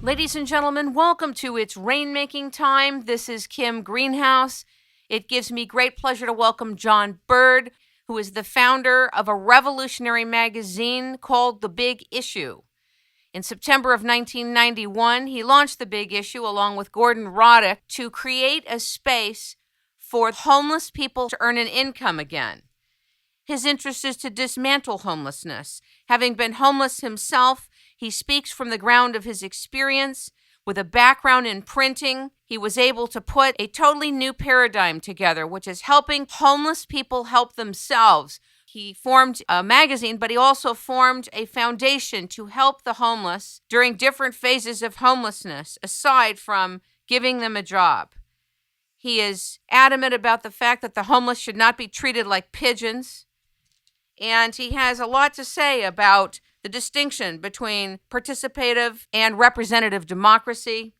Ladies and gentlemen, welcome to It's Rainmaking Time. This is Kim Greenhouse. It gives me great pleasure to welcome John Bird, who is the founder of a revolutionary magazine called The Big Issue. In September of 1991, he launched The Big Issue along with Gordon Roddick to create a space for homeless people to earn an income again. His interest is to dismantle homelessness. Having been homeless himself, he speaks from the ground of his experience. With a background in printing, he was able to put a totally new paradigm together, which is helping homeless people help themselves. He formed a magazine, but he also formed a foundation to help the homeless during different phases of homelessness, aside from giving them a job. He is adamant about the fact that the homeless should not be treated like pigeons. And he has a lot to say about the distinction between participative and representative democracy.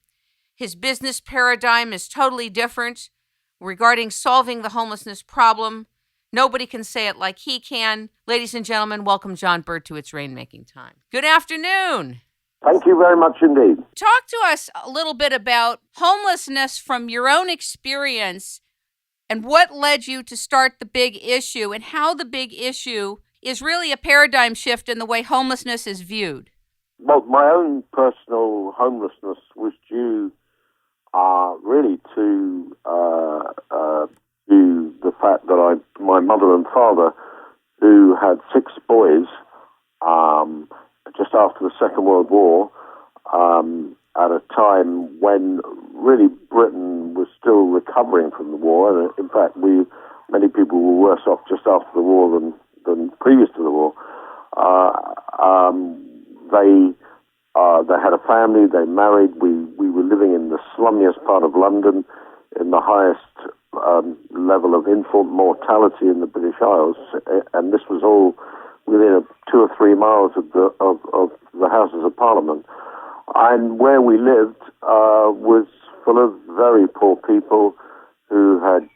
His business paradigm is totally different regarding solving the homelessness problem. Nobody can say it like he can. Ladies and gentlemen, welcome John Bird to It's Rainmaking Time. Good afternoon. Thank you very much indeed. Talk to us a little bit about homelessness from your own experience and what led you to start The Big Issue and how The Big Issue is really a paradigm shift in the way homelessness is viewed. Well, my own personal homelessness was due really to the fact that my mother and father, who had 6 boys just after the Second World War, at a time when really Britain was still recovering from the war, and in fact many people were worse off just after the war than previous to the war. They had a family, they married. We were living in the slummiest part of London, in the highest level of infant mortality in the British Isles, and this was all within 2 or 3 miles of the Houses of Parliament. And where we lived was full of very poor people who had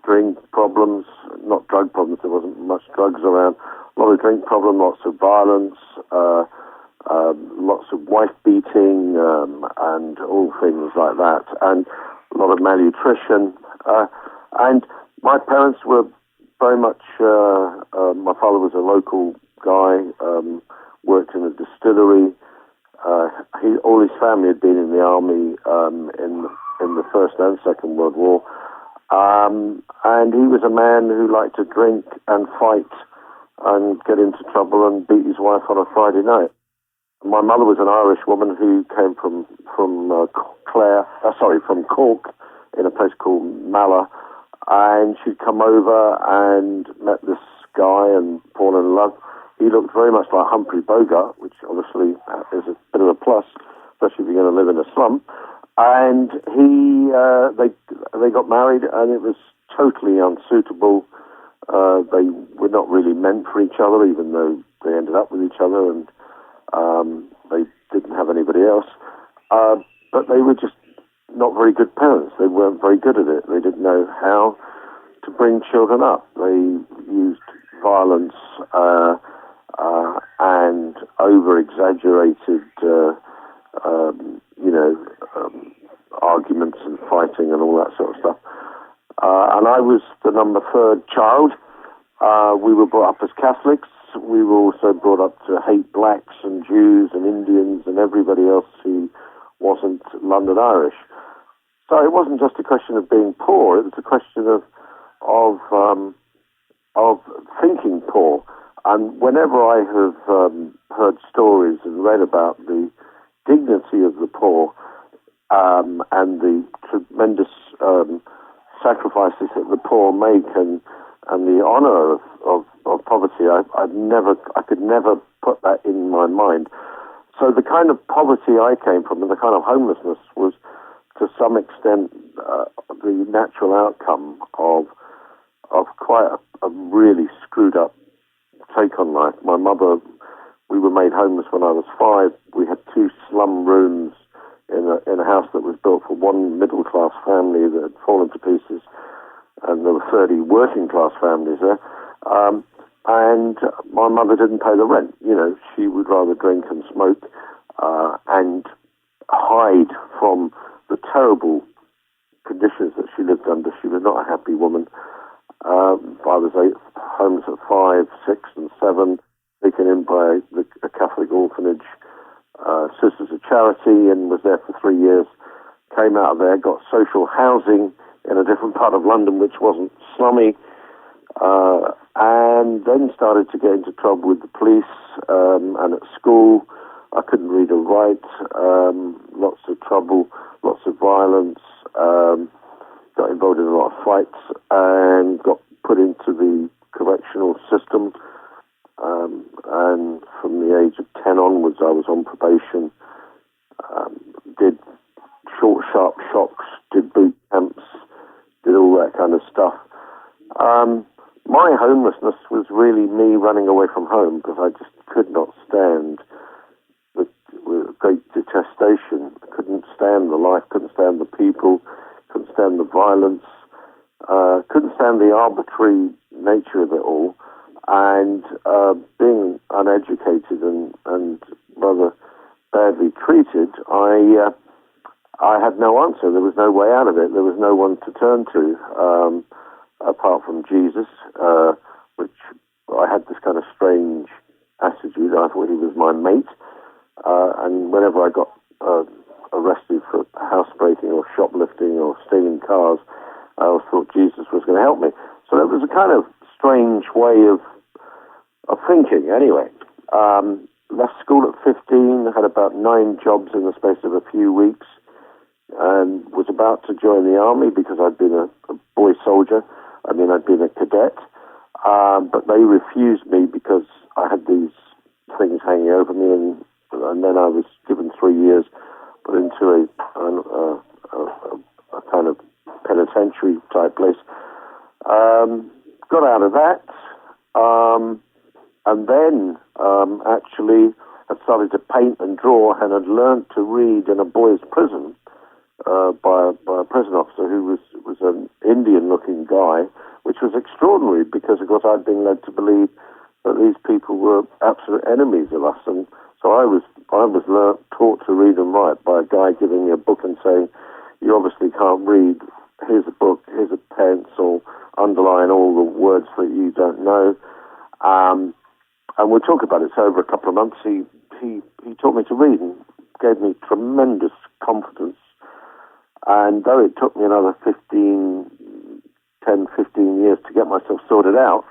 drink problems, not drug problems, there wasn't much drugs around, a lot of drink problems, lots of violence, lots of wife beating, and all things like that, and a lot of malnutrition. And my parents were very much, my father was a local guy, worked in a distillery. All his family had been in the army in the First and Second World War. And he was a man who liked to drink and fight and get into trouble and beat his wife on a Friday night. My mother was an Irish woman who came from Cork, in a place called Mallow, and she'd come over and met this guy and fallen in love. He looked very much like Humphrey Bogart, which obviously is a bit of a plus, especially if you're going to live in a slum. And they got married, and it was totally unsuitable. They were not really meant for each other, even though they ended up with each other, and they didn't have anybody else. But they were just not very good parents. They weren't very good at it. They didn't know how to bring children up. They used violence and over-exaggerated arguments and fighting and all that sort of stuff. And I was the number 3rd child. We were brought up as Catholics. We were also brought up to hate blacks and Jews and Indians and everybody else who wasn't London Irish. So it wasn't just a question of being poor. It was a question of thinking poor. And whenever I have heard stories and read about the dignity of the poor, and the tremendous sacrifices that the poor make, and the honor of poverty, I could never put that in my mind. So the kind of poverty I came from and the kind of homelessness was, to some extent, the natural outcome of quite a really screwed up take on life. My mother, we were made homeless when I was 5. We had 2 slum rooms in a house that was built for one middle-class family that had fallen to pieces, and there were 30 working-class families there. And my mother didn't pay the rent. You know, she would rather drink and smoke and Army and was there for 3 years. Came out of there, got social housing in a different part of London, which wasn't slummy, and then started to get into trouble with the police and at school. I couldn't read or write, lots of trouble, lots of violence, got involved in a lot of fights, and got put into the correctional system. And from the age of 10 onwards, I was on probation, did short, sharp shocks, did boot camps, did all that kind of stuff. My homelessness was really me running away from home because I just could not stand with great detestation. Couldn't stand the life, couldn't stand the people, couldn't stand the violence, couldn't stand the arbitrary nature of it all. And being uneducated and rather badly treated, I had no answer. There was no way out of it. There was no one to turn to apart from Jesus, which I had this kind of strange attitude. I thought he was my mate. And whenever I got arrested for housebreaking or shoplifting or stealing cars, I always thought Jesus was going to help me. So it was a kind of strange way of thinking. Anyway, left school at 15, had about 9 jobs in the space of a few weeks, and was about to join the army because I'd been a boy soldier. I'd been a cadet, but they refused me because I had these things hanging over me, and then I was given 3 years, put into a kind of penitentiary type place. Got out of that, and then actually had started to paint and draw and had learned to read in a boys' prison by a prison officer who was an Indian-looking guy, which was extraordinary because, of course, I'd been led to believe that these people were absolute enemies of us, and so I was taught to read and write by a guy giving me a book and saying, "You obviously can't read. Here's a book. Here's a pencil. Underline all the words that you don't know." And we'll talk about it. So over a couple of months, he taught me to read and gave me tremendous confidence. And though it took me another 10, 15 years to get myself sorted out,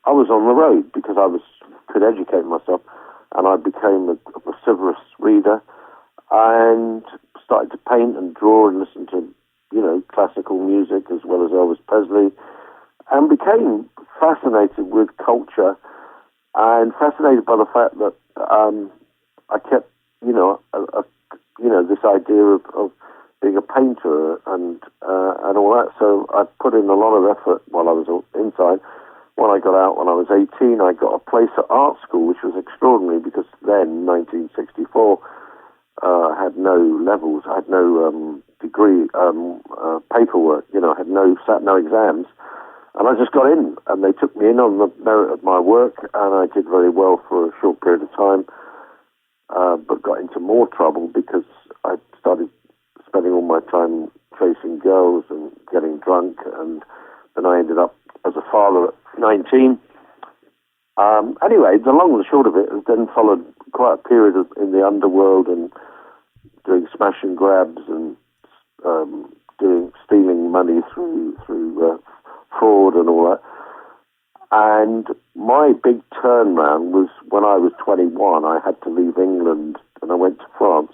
I was on the road because I could educate myself, and I became a vociferous reader and started to paint and draw and listen to, classical music as well as Elvis Presley, and became fascinated with culture and fascinated by the fact that I kept, this idea of being a painter and all that. So I put in a lot of effort while I was inside. When I got out, when I was 18, I got a place at art school, which was extraordinary because then, 1964, I had no levels, I had no degree paperwork, I had no exams. And I just got in, and they took me in on the merit of my work, and I did very well for a short period of time, but got into more trouble because I started spending all my time chasing girls and getting drunk, and then I ended up as a father at 19. Anyway, the long and the short of it has then followed quite a period in the underworld and doing smash and grabs and stealing money through fraud and all that. And my big turnaround was when I was 21. I had to leave England and I went to France,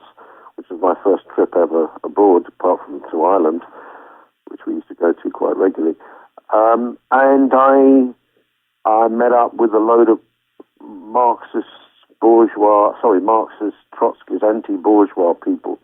which was my first trip ever abroad, apart from to Ireland, which we used to go to quite regularly. And I met up with a load of Marxist, Trotskyist, anti-bourgeois people